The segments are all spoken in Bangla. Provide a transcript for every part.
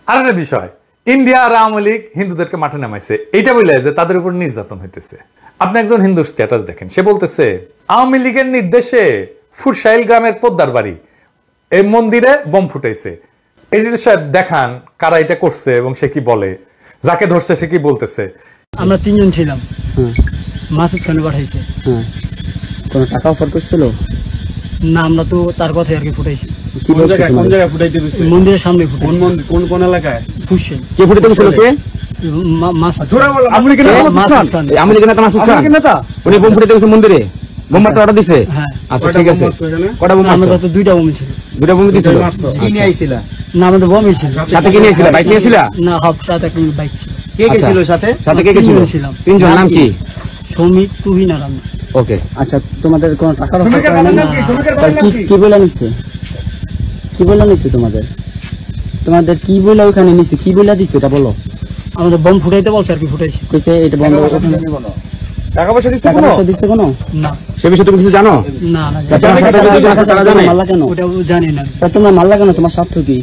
আরেকটা বিষয়, ইন্ডিয়া আর আওয়ামী লীগ হিন্দুদেরকে মাঠে নামাইছে, এইটা বলে যে তাদের উপর নির্যাতন হইতেছে। আপনি একজন হিন্দুর স্ট্যাটাস দেখেন, সে বলতেছে আওয়ামী লীগের নির্দেশে ফুরসাইল গ্রামের পোদ্দার বাড়ি এই মন্দিরে বোম ফুটাইছে। এডিটর সাহেব দেখান কারা এটা করছে এবং সে কি বলে, যাকে ধরছে সে কি বলতেছে। আমরা 3 জন ছিলাম। মাসুদ খান পাঠাইছে। কোনো টাকা অফার করছিল না, আমরা তো তার কথাই আর কি ফুটাইছি। কোন জায়গায় ফুটাইতে বলছে? মন্দিরের সামনে ফুটাইছি। কোন এলাকায়? ফুরসাইল। কে ফুটাইতে বলছিল? কে? মাসুদ। আপনি কি মাসুদ খান? আমি কি নেতা? মাসুদ খান নেতা? উনি বোম ফুটাইতে গেছে মন্দিরে, বোম মারতে অর্ডার দিছে। আচ্ছা ঠিক আছে, কটা বোম? আমরা তো 2টা বোম ছিল। 2টা বোম দিছিল। কি নিয়ে আইছিলা? না, আমাদের বোম ছিল। সাথে কি নিয়েছিলা? বাইক নিয়েছিলা? না, সাথে একটা বাইক ছিল। কে কে ছিল সাথে? সাথে কে কে ছিল? 3 জন। নাম কি? সমিত, তুহিন আর আমি। ওকে। আচ্ছা, তোমাদের কোনো টাকার অফার করে না? কি বলে নিছে? কি বলে নিছে তোমাদের? তোমাদের কি বলে ওখানে নিছে? কি বলে দিছে এটা বলো। আমাদের বোম ফুটাইতে বলছে আর কি, ফুটাইছি। কইছে এটা বন্ধ করে দিতে কোনো টাকা পয়সা দিছে? কোনো টাকা পয়সা দিছে কোনো? না। সে বিষয়ে তুমি কিছু জানো? না না, তারা জানে মাল্লা কেন? ওটা জানি না। তা তোমরা মাল্লা কেন? তোমার স্বার্থ কি?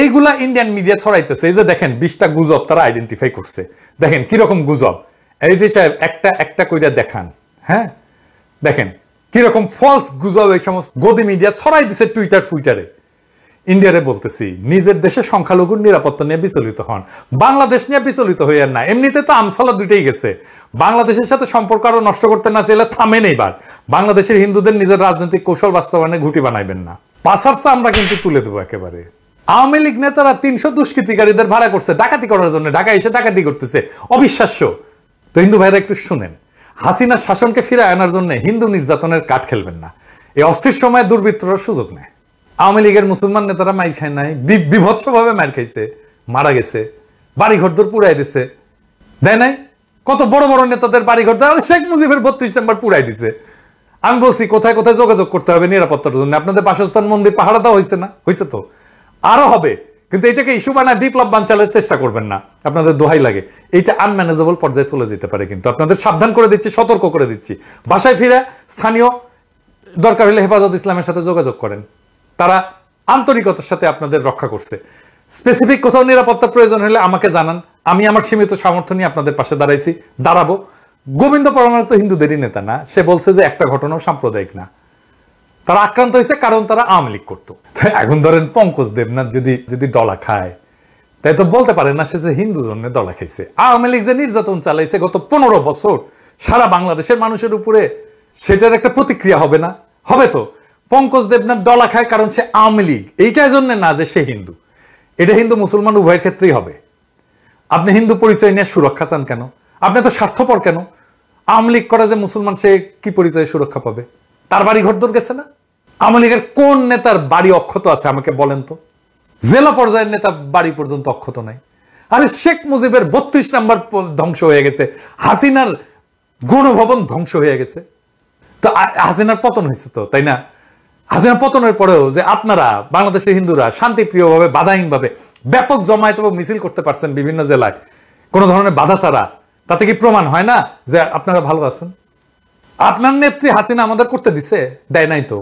এইগুলা ইন্ডিয়ান মিডিয়া ছড়াইতেছে। এই যে দেখেন 20টা গুজব তারা আইডেন্টিফাই করছে। দেখেন কিরকম গুজব, এই যে সাহেব একটা একটা কইরা দেখান। হ্যাঁ, দেখেন কিরকম ফলস গুজব এই সমস্ত গদি মিডিয়া ছড়াই দিছে টুইটারে। ইন্ডিয়ারে বলতেছি, নিজের দেশে সংখ্যালঘুর নিরাপত্তা নিয়ে বিচলিত হন, বাংলাদেশ নিয়ে বিচলিত হইয়ার না। এমনিতে তো আমসালা দুইটাই গেছে। বাংলাদেশের সাথে সম্পর্ক আরো নষ্ট করতে না চাইলে থামেন এইবার। বাংলাদেশের হিন্দুদের নিজের রাজনৈতিক কৌশল বাস্তবায়নে ঘুঁটি বানাইবেন না। পাসারসা আমরা কিন্তু তুলে দেবো একেবারে। আওয়ামী লীগ নেতারা 300 দুষ্কৃতিকারীদের ভাড়া করছে ডাকাতি করার জন্য, ঢাকা এসে ডাকাতি করতেছে, অবিশ্বাস্য। তো হিন্দু ভাইরা একটু শুনেন, হাসিনার শাসনকে ফিরে আনার জন্য হিন্দু নির্যাতনের কাঠ খেলবেন না। এই অস্থির সময়ে দুর্বৃত্তরা সুযোগ নেয়। আওয়ামী লীগের মুসলমান নেতারা মাইর খায় নাই, বিভৎস ভাবে মাইর খাইছে, মারা গেছে, বাড়ি ঘরদোর পুড়াই দিছে, দেয় নাই? কত বড় বড় নেতাদের বাড়ি ঘর, শেখ মুজিবের 32 নম্বর পুড়াই দিছে। আমি বলছি কোথায় কোথায় যোগাযোগ করতে হবে নিরাপত্তার জন্য। আপনাদের বাসস্থান মন্দির পাহারা দেওয়া হয়েছে না? হয়েছে তো, আরো হবে। কিন্তু এটাকে ইস্যু বানায় বিপ্লব বানচালের চেষ্টা করবেন না, আপনাদের দোহাই লাগে। এইটা আনম্যানেজেবল পর্যায়ে চলে যেতে পারে। কিন্তু আপনাদের সাবধান করে দিচ্ছি, সতর্ক করে দিচ্ছি। বাসায় ফিরে স্থানীয় দরকার হলে হেফাজত ইসলামের সাথে যোগাযোগ করেন, তারা আন্তরিকতার সাথে আপনাদের রক্ষা করছে। স্পেসিফিক কোথাও নিরাপত্তা প্রয়োজন হলে আমাকে জানান, আমি আমার সীমিত সামর্থ্য নিয়ে আপনাদের পাশে দাঁড়াবো। গোবিন্দ পরমাণু তো হিন্দুদেরই নেতা না, সে বলছে যে একটা ঘটনাও সাম্প্রদায়িক না। তারা আক্রান্ত হয়েছে কারণ তারা আওয়ামী লীগ করতো। এখন ধরেন পঙ্কজ দেবনাথ যদি ডলা খায়, তাই তো বলতে পারে না সে যে হিন্দু জন্য ডলা খাইছে। আওয়ামী লীগ যে নির্যাতন চালাইছে গত 15 বছর সারা বাংলাদেশের মানুষের উপরে, সেটার একটা প্রতিক্রিয়া হবে না? হবে তো। পঙ্কজ দেবনাথ ডলা খায় কারণ সে আওয়ামী লীগ, এইটার জন্য না যে সে হিন্দু। এটা হিন্দু মুসলমান উভয়ের ক্ষেত্রেই হবে। আপনি হিন্দু পরিচয় নিয়ে সুরক্ষা চান কেন? আপনি তো স্বার্থপর কেন? আওয়ামী লীগ করে যে মুসলমান, সে কি পরিচয়ে সুরক্ষা পাবে? তার বাড়ি ঘরদোর গেছে না? আওয়ামী লীগের কোন নেতার বাড়ি অক্ষত আছে আমাকে বলেন তো? জেলা পর্যায়ের নেতা বাড়ি পর্যন্ত অক্ষত নাই। আরে শেখ মুজিবের 32 নম্বর ধ্বংস হয়ে গেছে, হাসিনার গণভবন ধ্বংস হয়ে গেছে। তো হাসিনার পতন হয়েছে তো, তাই না? হাসিনা পতনের পরেও যে আপনারা বাংলাদেশের হিন্দুরা শান্তিপ্রিয়ভাবে বাধাহীনভাবে ব্যাপক জমায়েত এবং মিছিল করতে পারছেন বিভিন্ন জেলায় কোনো ধরনের বাধা ছাড়া, তাতে কি প্রমাণ হয় না যে আপনারা ভালো আছেন? আপনার নেত্রী হাসিনা আমাদের করতে দিছে? দেয় নাই তো।